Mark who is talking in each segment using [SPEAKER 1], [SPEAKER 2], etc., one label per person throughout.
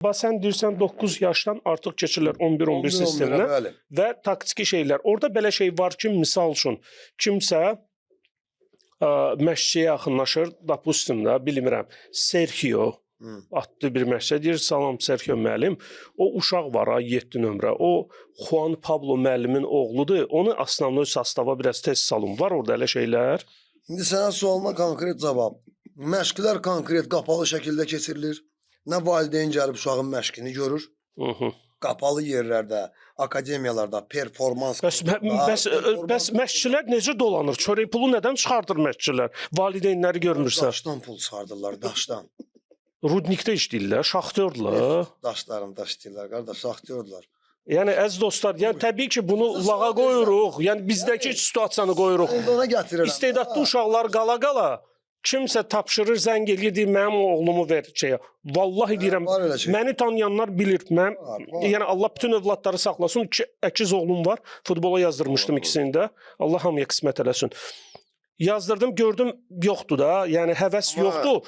[SPEAKER 1] Sən deyirsən 9 yaşdan artıq keçirlər 11-11 sisteminə
[SPEAKER 2] bəli.
[SPEAKER 1] və taktiki şeylər. Orada belə şey var ki, misal üçün kimsə məşqçiyə yaxınlaşır, допустим da, bilmirəm, Sergio adlı bir məşqçi deyir, salam Sergio müəllim. O uşaq var, 7 nömrə. O Juan Pablo müəllimin oğludur. Onu основной sastava biraz test salın. Var orada elə şeylər?
[SPEAKER 2] İndi sənin sualına konkret cavab. Məşqlər konkret qapalı şəkildə keçirilir. Nə valideyn gəlib uşağın məşqini görür. Qapalı yerlərdə, akademiyalarda, performans...
[SPEAKER 1] Bəs məşqçilər necə dolanır? Çörək pulu nədən çıxardır məşqçilər? Valideynləri görmürsə.
[SPEAKER 2] Daşdan pul çıxardırlar, daşdan.
[SPEAKER 1] Rudnikdə işləyirlər, şaxtyorlar.
[SPEAKER 2] Daşlarında işləyirlər, qardaş, şaxtyorlar.
[SPEAKER 1] Yəni, əziz dostlar, yəni təbii ki, bunu lağa qoyuruq. Yəni, bizdəki situasiyanı qoyuruq.
[SPEAKER 2] Ona gətirirəm.
[SPEAKER 1] İstedadlı uşaqlar qala-qala kimsə tapşırır, zəng eləyir, deyir, mənim oğlumu ver şeyə. Vallahi deyirəm, məni tanıyanlar bilir. Yəni, Allah bütün övladları saxlasın. 2 əkiz oğlum var, futbola yazdırmışdım ikisini də. Allah hamıya qismət eləsin. Yazdırdım, gördüm, yoxdur da, yəni həvəs yoxdur.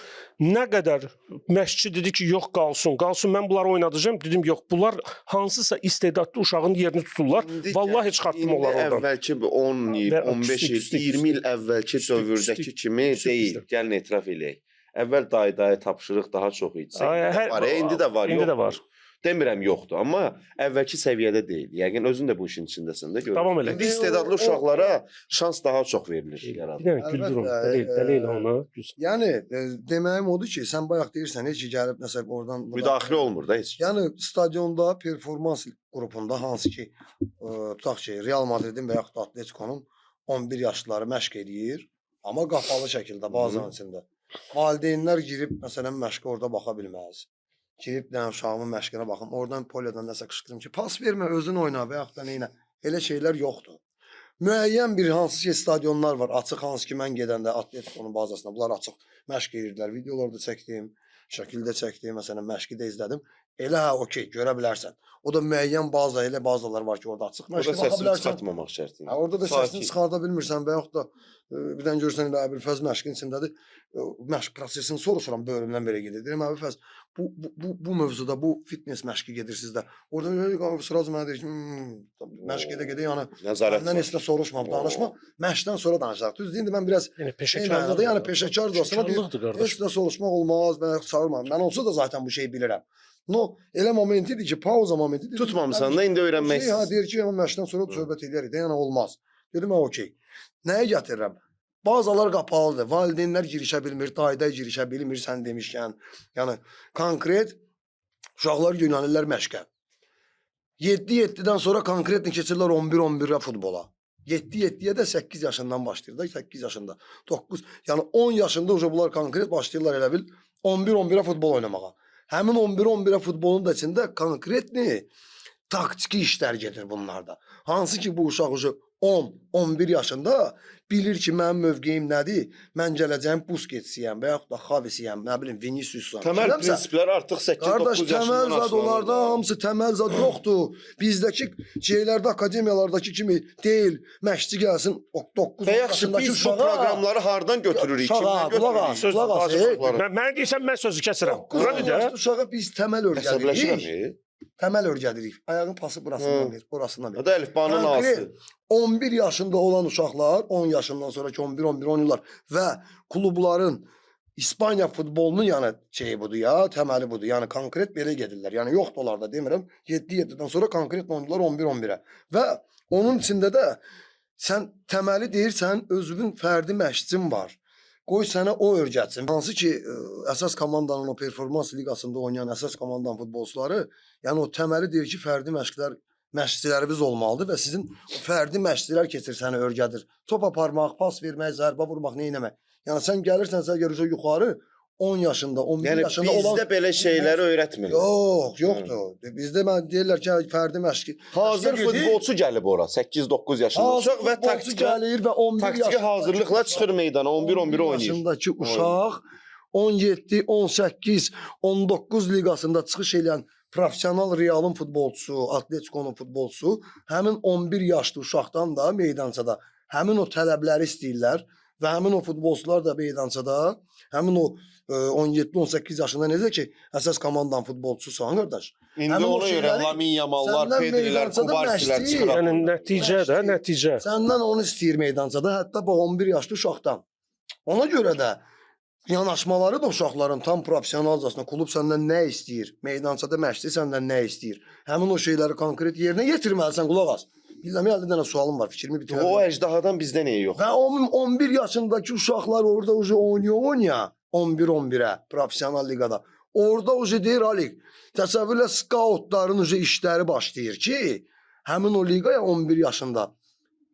[SPEAKER 1] Nə qədər məşqçi dedi ki, yox, qalsın, mən bunları oynadacağım. Dedim, yox, bunlar hansısa istedadlı uşağın yerini tuturlar. Vallahi çıxartdım onlar oradan.
[SPEAKER 3] Əvvəlki 10 il, 15 il, 20 il əvvəlki dövrdəki kimi deyil. Gəlin etiraf eləyək. Əvvəl dayı tapşırıq daha çox idi. İndi də var,
[SPEAKER 1] İndi də var.
[SPEAKER 3] Demirəm yoxdur, amma əvvəlki səviyyədə deyil. Yəqin özün də bu işin içindəsən də görürsən.
[SPEAKER 1] Tamam elə.
[SPEAKER 3] İndi istedadlı uşaqlara şans daha çox verilir.
[SPEAKER 1] Bir dənə güldürüm, dəli elə ona.
[SPEAKER 2] Yəni, deməyim odur ki, sən bayaq deyirsən, heç ki, gəlib nəsə oradan...
[SPEAKER 3] Müdaxilə olmur da heç.
[SPEAKER 2] Yəni, stadionda performans qrupunda hansı ki, tutaq ki, Real Madridin və yaxud da Atletico'nun 11 yaşlıları məşq edir, amma qapalı şəkildə bazanın içində. Valideynlər girib, məsələn, məşqə orada baxa bilməz. Girib uşağımın məşqinə baxım, oradan polyadan nəsə qışqırım ki, pas vermə, özün oyna və yaxud da neynə. Elə şeylər yoxdur. Müəyyən bir hansı ki, stadionlar var, açıq hansı ki, mən gedəndə Atletico'nun bazasına, bunlar açıq məşq edirdilər, videolarda çəkdim, şəkildə çəkdim, məsələn, məşqi də izlədim. Elə okey, görə bilərsən. O da müəyyən baza, elə bazalar var ki, orada açıq məşqə baxa bilərsən.
[SPEAKER 3] Orada səsini çıxartmamaq şərti ilə.
[SPEAKER 2] Orada da səsini çıxarda bilmirsən və yaxud da bir dənə görürsən elə Əbülfəz məşqin içindədir. Məşq prosesini soruşuram, bölümdən belə gedir. Deyirəm, Əbülfəz, bu mövzuda, bu fitness məşqi gedirsiniz də. Orada sıracı mənə deyir ki, məşq edə-gedə, yəni, məndən heç də soruşma, danışma, məşqdən sonra danışaq. Düz deyindi, mən biraz peşəkarlıqdır, yəni peşəkarcasına heç də soruşmaq olmaz, mən çağırmam. Mən olsa da zaten bu şeyi bilirəm. No, elə momentidir ki, pauza momentidir.
[SPEAKER 3] Tutmamısan da, indi öyrənmək
[SPEAKER 2] istəyirsən. Deyir ki, məşqdən sonra söhbət edərik, yəni olmaz. Dedim, okey. Nəyə gətirirəm? Bazalar qapalıdır, valideynlər girişə bilmir, dayıda girişə bilmir, sən demişkən. Yəni, konkret uşaqlar yönəlirlər məşqə. 7-7-dən sonra konkret keçirlər 11-11-ə futbola. 7-7-yə də 8 yaşından başlayır da, 8 yaşında. 9, yəni 10 yaşında bunlar konkret başlayırlar elə bil 11-11-ə futbol oynamağa. Həmin 11-11-ə futbolun da içində konkret taktiki işlər gedir bunlarda. Hansı ki, bu uşaq 10-11 yaşında bilir ki, mənim mövqeyim nədir? Mən gələcəyim Busquetsiyəm və yaxud da Xavisiyəm, nə bilim, Vinicius'am.
[SPEAKER 3] Təməl prinsiplər artıq 8-9 yaşından
[SPEAKER 2] qardaş, təməl zad onlarda hamısı təməl zad yoxdur. Bizdəki şeylərdə, akademiyalardakı kimi deyil, məşqçi gəlsin 9
[SPEAKER 3] yaşındakı uşağa. Biz bu proqramları hardan götürürük?
[SPEAKER 2] Qulaq as.
[SPEAKER 1] Mən deyirsən, mən sözü kəsirəm.
[SPEAKER 2] Uşağa biz təməl öyrədirik. Təməl öyrədirik. Ayağın pası burasından ver, orasından ver.
[SPEAKER 3] O da əlifbanın ağası.
[SPEAKER 2] 11 yaşında olan uşaqlar, 10 yaşından sonraki 11-11 oynuyorlar və klubların İspanya futbolunun yəni şeyi budur ya, təməli budur. Yəni konkret belə gedirlər. Yəni yoxdur onlarda demirəm. 7-7-dən sonra konkret oynuyorlar 11-11-ə. Və onun içində də sən təməli deyirsən, özünün fərdi məşqçin var. Qoy sənə o öyrətsin. Hansı ki, əsas komandanın o performans liqasında oynayan əsas komandanın futbolçuları, yəni o təməli deyir ki, fərdi məşqçilərimiz olmalıdır və sizin fərdi məşqçilər keçir səni öyrədir. Top aparmaq, pas vermək, zərbə vurmaq, nə etmək. Yəni sən gəlirsən, sən gəlirsən yuxarı 10 yaşında, 11 yaşında olan...
[SPEAKER 3] Yəni bizdə belə şeyləri öyrətmirlər.
[SPEAKER 2] Yoxdur. Bizdə deyirlər ki, fərdi məşqi...
[SPEAKER 3] Hazır futbolçu gəlib ora, 8-9 yaşında uşaq və taktiki hazırlıqla çıxır meydana, 11-11 oynayır.
[SPEAKER 2] Yaşındakı uşaq 17, 18, 19 liqasında çıxış edən profesional Real'ın futbolçusu, Atletico'nun futbolçusu həmin 11 yaşlı uşaqdan da meydançada həmin o tələbləri istəyirlər. və həmin o futbolçular da meydançada, həmin o 17-18 yaşında necə ki, əsas komandanın futbolçususan qardaş.
[SPEAKER 3] İndi ona görə Lamin Yamallar, Pedrilər, Kubarsilər çıxır.
[SPEAKER 1] Yəni nəticə də, nəticə.
[SPEAKER 2] Səndən onu istəyir meydançada, hətta bu 11 yaşlı uşaqdan. Ona görə də yanaşmaları da uşaqların tam professionalcasına klub səndən nə istəyir, meydançada məşqçi səndən nə istəyir. Həmin o şeyləri konkret yerinə yetirməlisən, qulaq as. Bilməm, bir dənə sualım var, fikrimi bitirəm.
[SPEAKER 3] O əjdahadan bizdə niyə yox?
[SPEAKER 2] Və 11 yaşındakı uşaqlar orada uca oynuyor 11-11-ə professional liqada. Orada uca deyir Alik, təsəvvürlə skautların uca işləri başlayır ki, həmin o liqaya 11 yaşında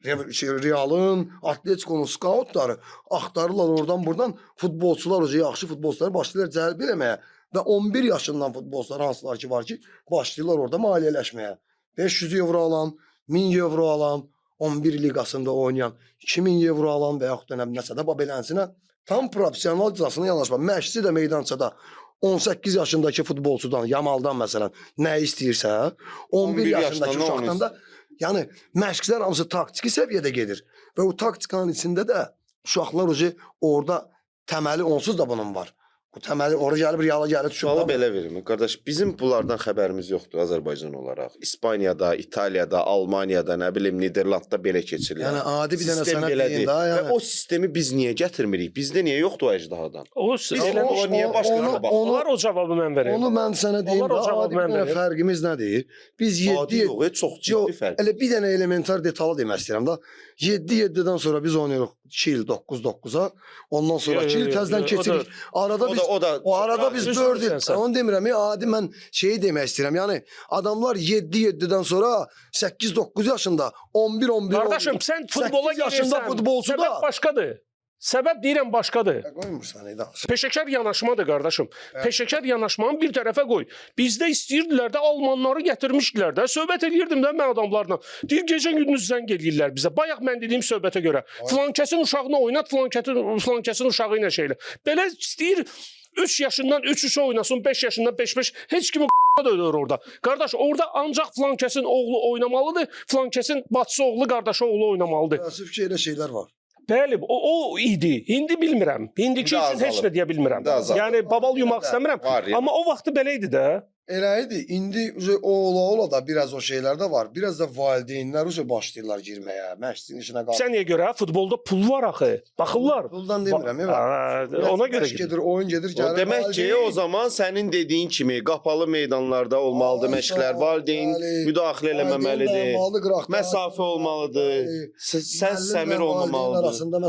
[SPEAKER 2] Real'ın, Atletico'nun skautları axtarırlar oradan buradan futbolçular uca yaxşı futbolçuları başlayırlar cəlb eləməyə və 11 yaşından futbolçular hansılar ki var ki başlayırlar orada maliyyələşməyə. 500 euro alan, 1000 euro alan, 11 liqasında oynayan, 2000 euro alan və yaxud da nəsə də belənsinə tam professionalcasına yanaşma. Məşqçi də meydançada 18 yaşındakı futbolçudan, Yamaldan məsələn, nə istəyirsə, 11 yaşındakı uşaqdan da yəni məşqçilər hamısı taktiki səviyyədə gedir. Və o taktikanın içində də uşaqlar orada təməli onsuz da bunun var. Bu təməli oraya gəlib Real'a gəlib düşüb.
[SPEAKER 3] Sualı belə verim. Qardaş, bizim bunlardan xəbərimiz yoxdur Azərbaycan olaraq. İspaniyada, İtaliyada, Almaniyada, nə bilim, Niderlandda belə keçirilir.
[SPEAKER 2] Yəni adi bir dənə sənə deyin də, yəni.
[SPEAKER 3] Və o sistemi biz niyə gətirmirik? Bizdə niyə yoxdur o əjdahadan?
[SPEAKER 1] Onlar
[SPEAKER 3] niyə başqalarına baxır?
[SPEAKER 1] Onlar o cavabı mən vereyim.
[SPEAKER 2] Onu mən sənə deyim də, adi bir dənə fərqimiz nədir? Biz 7
[SPEAKER 3] çox ciddi fərq.
[SPEAKER 2] Elə bir dənə elementar detalı demək istəyirəm da. 7-7-dən sonra biz oynayırıq 2 il 9-9-a. Ondan sonra 2 il təzədən keçirik. Arada biz 4 il. Onu demirəm, adi mən şeyi demək istəyirəm. Yəni adamlar 7-7-dən sonra 8-9 yaşında, 11-11
[SPEAKER 1] Qardaşım, sən futbola
[SPEAKER 2] yaşında futbolçu da.
[SPEAKER 1] Səbəb başqadır. Səbəb deyirəm başqadır.
[SPEAKER 2] Qoymursan eda.
[SPEAKER 1] Peşəkar yanaşmadır qardaşım. Peşəkar yanaşmanı bir tərəfə qoy. Bizdə istəyirdilər də Almanları gətirmişdilər də. Söhbət eləyirdim də mən adamlarla. Deyir gecə gündüz zəng eləyirlər bizə. Bayaq mən dediyim söhbətə görə. Flankəsin uşağını oynat, flankəsin uşağı ilə şeylə. Belə istəyir 3 yaşından 3-3 oynasın, 5 yaşından 5-5. Heç kimi döyür orada. Qardaş, orada ancaq flankəsin oğlu oynamalıdır. Flankəsin bacısı oğlu, qardaşı oğlu oynamalıdır.
[SPEAKER 2] Təəssüf ki, elə şeylər var.
[SPEAKER 1] Bəli, o idi. İndi bilmirəm. İndiki üçün heç nə deyə bilmirəm. Yəni babal yumaq istəmirəm. Amma o vaxtı belə idi də.
[SPEAKER 2] Elə idi. İndi ola da biraz o şeylər də var. Biraz da valideynlər başlayırlar girməyə. Məşqçinin işinə qalır.
[SPEAKER 1] Sən niyə görə? Futbolda pul var axı. Baxırlar.
[SPEAKER 2] Puldan demirəm.
[SPEAKER 1] Ona görə
[SPEAKER 2] gedir, oyun gedir, gəlir.
[SPEAKER 3] Demək ki, o zaman sənin dediyin kimi qapalı meydanlarda olmalıdır məşqlər. Valideyn müdaxilə eləməməlidir. Məsafə olmalıdır. Səs səmir olmamalıdır.